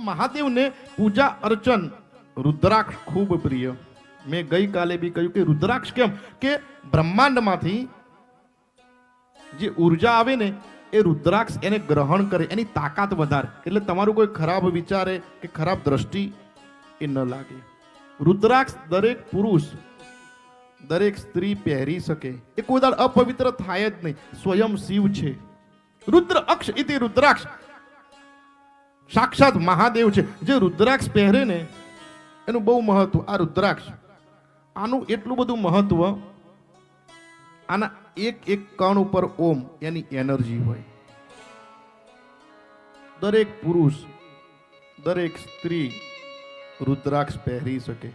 મહાદેવને પૂજા અર્ચન રુદ્રાક્ષ ખૂબ પ્રિય. મેં ગઈકાલે બી કહ્યું કે રુદ્રાક્ષ કેમ કે બ્રહ્માંડમાંથી જે ઉર્જા આવે ને એ રુદ્રાક્ષ એને ગ્રહણ કરે, એની તાકાત વધારે, એટલે તમારું કોઈ ખરાબ વિચારે કે ખરાબ દ્રષ્ટિ એ ન લાગે. રુદ્રાક્ષ દરેક પુરુષ દરેક સ્ત્રી પહેરી શકે, એ કોઈ દાડ અપવિત્ર થાય જ નહીં. સ્વયં શિવ છે. રુદ્ર અક્ષ ઇતિ રુદ્રાક્ષ, સાક્ષાત મહાદેવ છે. જે રુદ્રાક્ષ પહેરે ને એનું બહુ મહત્વ. આ રુદ્રાક્ષ આનું એટલું બધું મહત્વ, આના એક એક કણ ઉપર ઓમ એની એનર્જી હોય. દરેક પુરુષ દરેક સ્ત્રી રુદ્રાક્ષ પહેરી શકે.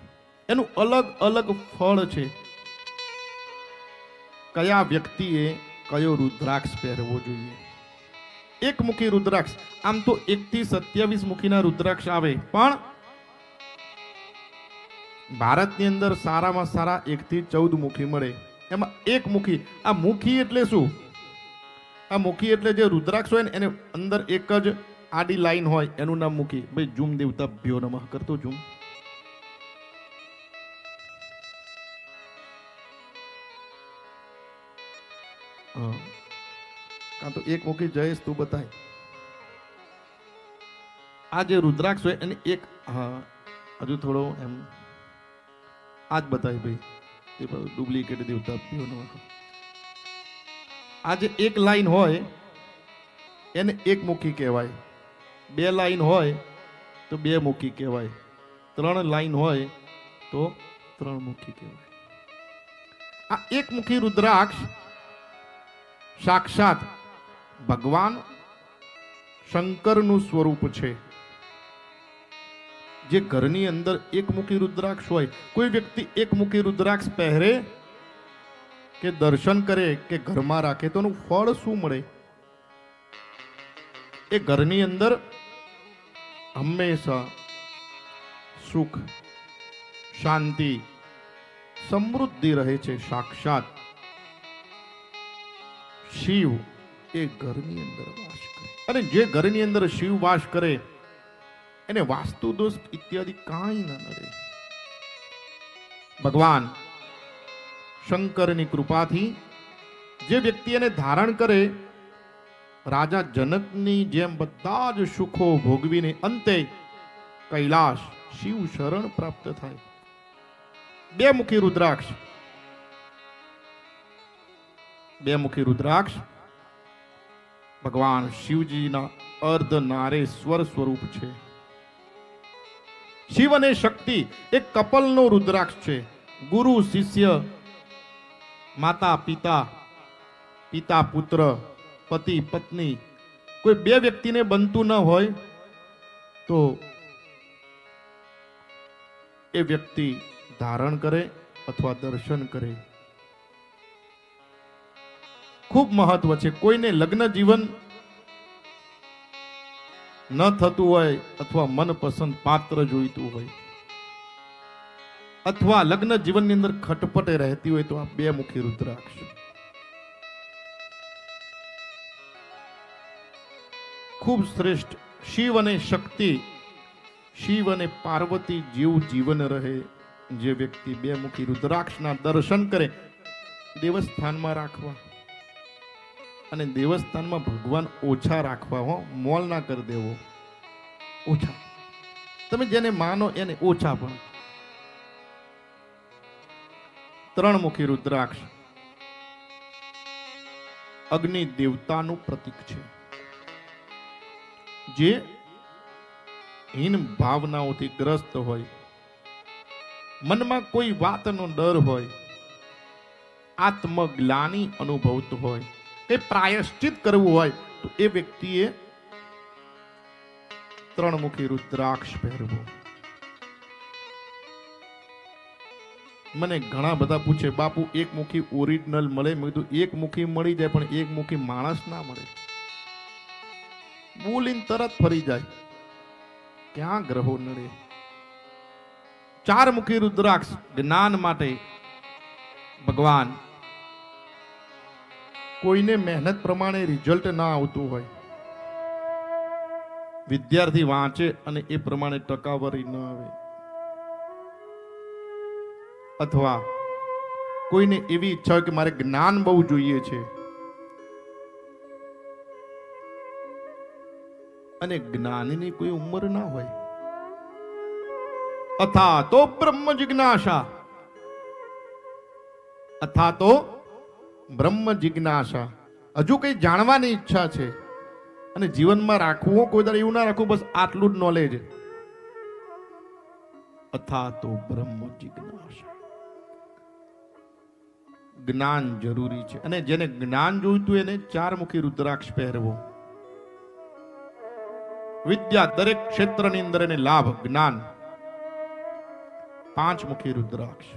એનું અલગ અલગ ફળ છે. કયા વ્યક્તિએ કયો રુદ્રાક્ષ પહેરવો જોઈએ. એક મુખી રુદ્રાક્ષ, આમ તો 1 થી 27 મુખીના રુદ્રાક્ષ આવે, પણ ભારતની અંદર સારામાં સારા 1 થી 14 મુખી મળે. એમાં એક મુખી. આ મુખી એટલે શું? આ મુખી એટલે જે રુદ્રાક્ષ હોય ને એને અંદર એક જ આડી લાઈન હોય, એનું નામ મુખી. ભાઈ જુમ દેવતા ભ્યો નમઃ કરતો જુમ. કાં તો એક મુખી જયેશ તું બતાય. આ જે રુદ્રાક્ષ હોય એને એક, હા હજુ થોડો એમ આ જ બતાય ભાઈ, એ ડુપ્લિકેટ દેવતા ભ્યો નમઃ. આ જે એક લાઈન હોય એને એક મુખી કહેવાય. 2 લાઈન હોય તો 2 મુખી કહેવાય. 3 લાઈન હોય તો 3 મુખી કહેવાય. આ એક મુખી રુદ્રાક્ષ સાક્ષાત ભગવાન શંકરનું સ્વરૂપ છે. જે ઘરની અંદર એકમુખી રુદ્રાક્ષ હોય, કોઈ વ્યક્તિ એકમુખી રુદ્રાક્ષ પહેરે કે દર્શન કરે કે ઘરમાં રાખે તો એનું ફળ શું મળે? એ ઘરની અંદર હંમેશા સુખ, શાંતિ, સમૃદ્ધિ રહે છે. સાક્ષાત શિવ એ ઘરની અંદર વાસ કરે. અને જે ઘરની અંદર શિવ વાસ કરે એને વાસ્તુ દોષ ઇત્યાદિ કાંઈ ન નડે. ભગવાન શંકરની કૃપાથી જે વ્યક્તિ એને ધારણ કરે, રાજા જનકની જેમ બધા જ સુખો ભોગવીને અંતે કૈલાશ શિવ શરણ પ્રાપ્ત થાય. 2 મુખી રુદ્રાક્ષ, 2 મુખી રુદ્રાક્ષ ભગવાન શિવજીના અર્ધ નારેશ્વર સ્વરૂપ છે. શિવ અને શક્તિ એક કપલનો રુદ્રાક્ષ છે. ગુરુ શિષ્ય, માતા પિતા, પિતા પુત્ર, પતિ પત્ની, કોઈ 2 વ્યક્તિને બનતું ન હોય તો એ વ્યક્તિ ધારણ કરે અથવા દર્શન કરે. ખૂબ મહત્વ છે. કોઈને લગ્ન જીવન ન થતું હોય અથવા મનપસંદ પાત્ર જોઈતું હોય અથવા લગ્ન જીવનની અંદર ખટપટે રહેતી હોય તો આ 2 મુખી રુદ્રાક્ષ ખૂબ શ્રેષ્ઠ. શિવ અને શક્તિ, શિવ અને પાર્વતી જેવું જીવન રહે. જે વ્યક્તિ 2 મુખી રુદ્રાક્ષના દર્શન કરે, દેવસ્થાનમાં રાખવા. અને દેવસ્થાનમાં ભગવાન ઓછા રાખવા, હો, મોલ ના કરી દેવો. ઓછા, તમે જેને માનો એને ઓછા. પણ 3 મુખી રુદ્રાક્ષ અગ્નિ દેવતાનું પ્રતીક છે. જે હીન ભાવનાઓથી ગ્રસ્ત હોય, મનમાં કોઈ વાતનો ડર હોય, આત્મગ્લાની અનુભવતો હોય, કે પ્રાયશ્ચિત કરવું હોય તો એ વ્યક્તિએ 3 મુખી રુદ્રાક્ષ પહેરવો. મને ઘણા બધા પૂછે, બાપુ 1 મુખી ઓરિજિનલ મળે? મેં કીધું 1 મુખી મળી જાય પણ 1 મુખી માણસ ના મળે. બોલીને તરત ફરી જાય. ક્યાં ગ્રહો નડે? 4 મુખી રુદ્રાક્ષ જ્ઞાન માટે ભગવાન. કોઈને મહેનત પ્રમાણે રિઝલ્ટ ના આવતું હોય વિદ્યાર્થી વાંચે અને એ પ્રમાણે ટકાવારી ન આવે, અથવા કોઈને એવી ઈચ્છા હોય કે મારે જ્ઞાન બહુ જોઈએ છે અને જ્ઞાનની કોઈ ઉંમર ના હોય, અથા તો બ્રહ્મ જિજ્ઞાસા, અથા તો બ્રહ્મ જિજ્ઞાસા, હજુ કઈ જાણવાની ઈચ્છા છે અને જીવનમાં રાખવું, કોઈ દર એવું ના રાખવું બસ આટલું જ નોલેજ, અથા તો બ્રહ્મ જિજ્ઞાસા. જ્ઞાન જરૂરી છે અને જેને જ્ઞાન જોઈતું એને ચારમુખી રુદ્રાક્ષ પહેરવો. વિદ્યા દરેક ક્ષેત્રની અંદર એને લાભ, જ્ઞાન. પાંચમુખી રુદ્રાક્ષ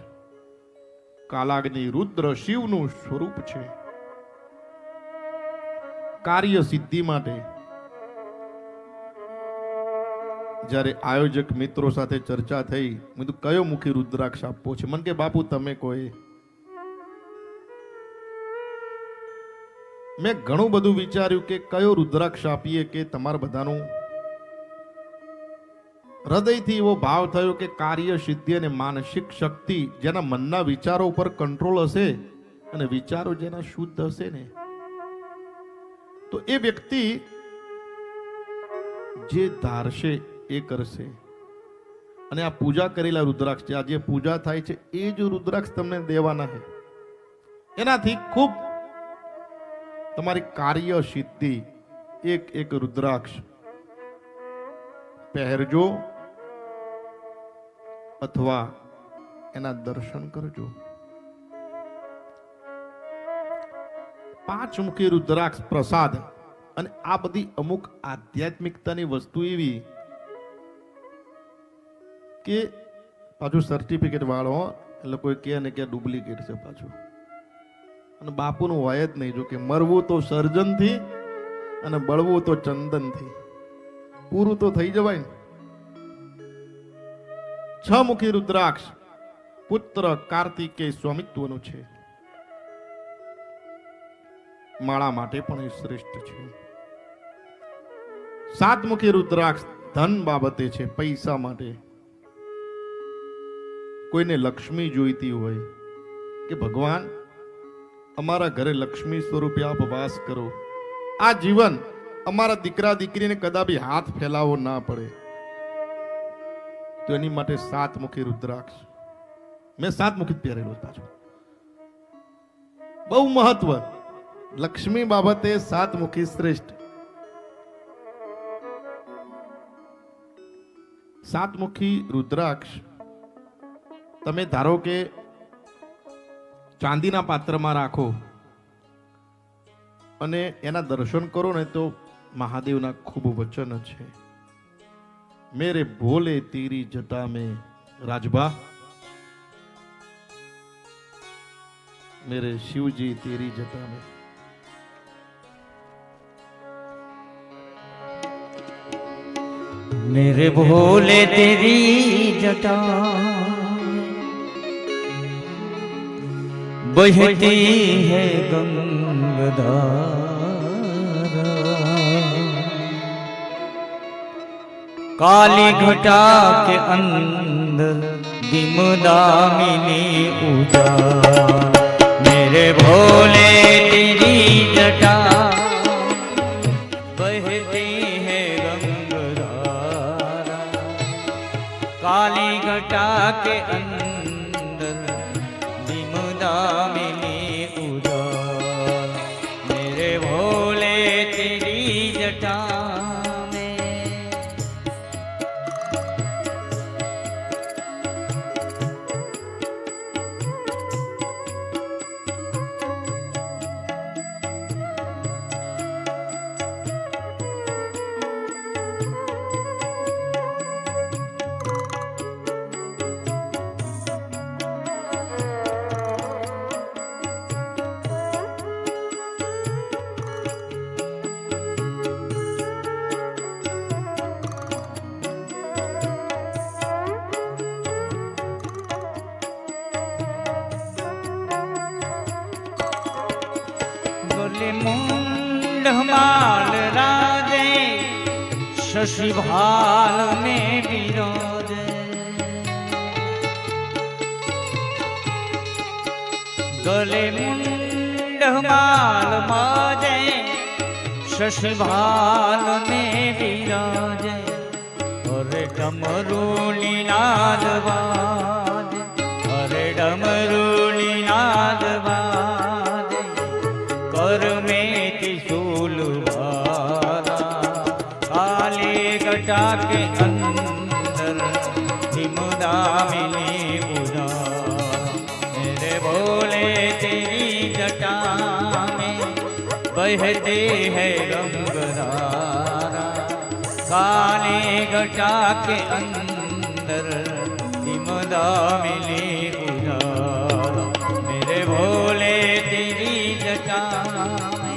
કાલાગ્નિ રુદ્ર શિવનું સ્વરૂપ છે. કાર્ય સિદ્ધિ માટે જ્યારે આયોજક મિત્રો સાથે ચર્ચા થઈ, મેં કીધું કયો મુખી રુદ્રાક્ષ આપવો છે? મને કે બાપુ તમે કોઈ. મેં ઘણું બધું વિચાર્યું કે કયો રુદ્રાક્ષ આપીએ કે તમારા બધાનું હૃદયથી એવો ભાવ થયો કે કાર્ય સિદ્ધિ અને માનસિક શક્તિ, જેના મનના વિચારો ઉપર કંટ્રોલ હશે અને વિચારો જેના શુદ્ધ હશે ને, તો એ વ્યક્તિ જે ધારશે એ કરશે. અને આ પૂજા કરેલા રુદ્રાક્ષ છે, આ જે પૂજા થાય છે એ જ રુદ્રાક્ષ તમને દેવાના છે. એનાથી ખૂબ તમારી કાર્ય સિદ્ધિ. એક એક રુદ્રાક્ષ પહેરજો અથવા એના દર્શન કરજો. પાંચમુખી રુદ્રાક્ષ પ્રસાદ. અને આ બધી અમુક આધ્યાત્મિકતાની વસ્તુ એવી કે પાછું સર્ટિફિકેટ વાળો, એટલે કોઈ કહે ને કે ડુપ્લિકેટ છે પાછું. અને બાપુનું હોય જ નહીં. જો કે મરવું તો સર્જનથી અને બળવું તો ચંદનથી. પૂરું તો થઈ જવાય ને. છ મુખી રુદ્રાક્ષ પુત્ર કાર્તિકેય સ્વામિત્વનું છે. માળા માટે પણ એ શ્રેષ્ઠ છે. સાતમુખી રુદ્રાક્ષ ધન બાબતે છે, પૈસા માટે. કોઈને લક્ષ્મી જોઈતી હોય કે ભગવાન અમારા ઘરે લક્ષ્મી સ્વરૂપે આપ વાસ કરો, આ જીવન અમારા દીકરા દીકરીને કદાપી હાથ ફેલાવો ના પડે, તો એની માટે સાતમુખી રુદ્રાક્ષ. મેં સાતમુખી પહેરેલો પાછો. બહુ મહત્વ. લક્ષ્મી બાબતે સાતમુખી શ્રેષ્ઠ. સાતમુખી રુદ્રાક્ષ તમે ધારો કે ચાંદીના પાત્રમાં રાખો અને એના દર્શન કરો ને, તો મહાદેવના ખૂબ વચન છે. મેરે ભોલે તેરી જટા में રાજભા, मेरे शिव जी तेरी जटा में. मेरे भोले तेरी जटा बहती है गंगाधारा, काली घटा के अंदर दिमदामिनी उजाला. मेरे भोले तेरी जटा बहती है गंगाधारा, काली घटा के अंदर दिमदामिनी उजाला. मेरे भोले तेरी जटा मुंड माल राजे शशि भाल में विराजे गले मुंड माल माजे शशि भाल में विराजे अरे डमरू लीलाद बाजे अरे डमरू लीलाद बाजे कर में त्रिशूल भारा काले गटा के अंदर हिमुदा मिली उदा मेरे भोले तेरी जटा में बहते हैं गंगधारा काले गटा के अंदर हिमुदा मिली उदा मेरे भोले तेरी जटा में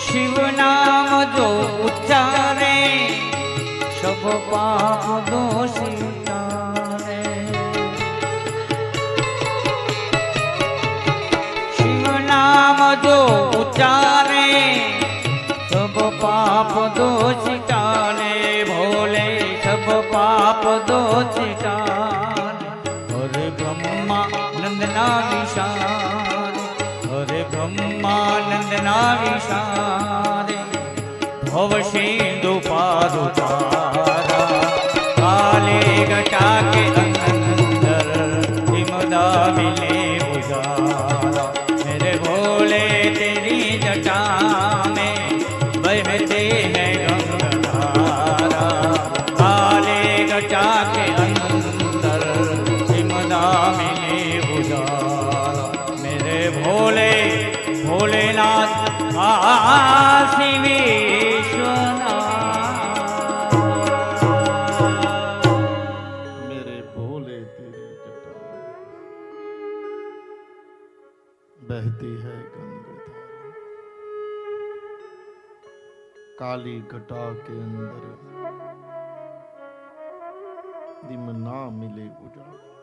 शिव नाम जो उच्चारे सब पाप दोष उतारे शिव नाम जो उच्चारे सब पाप दोष टाले भोले सब पाप दोष टाले और ब्रह्मा नंदना विशाल हरे ब्रह्मानंदना विशारे भव सिंधु पार उतारा काले गटा के अंदर हिमदा मिले उजाला मेरे भोले तेरी जटा में बहते हैं गंगाधारा काले गटा के अंदर हिमदा मिले उजाला मेरे भोले भोलेनाथ काशी विश्वनाथ मेरे भोले तेरी जटा में बहती है गंगाधारा काली घटा के अंदर दिन ना मिले उजाला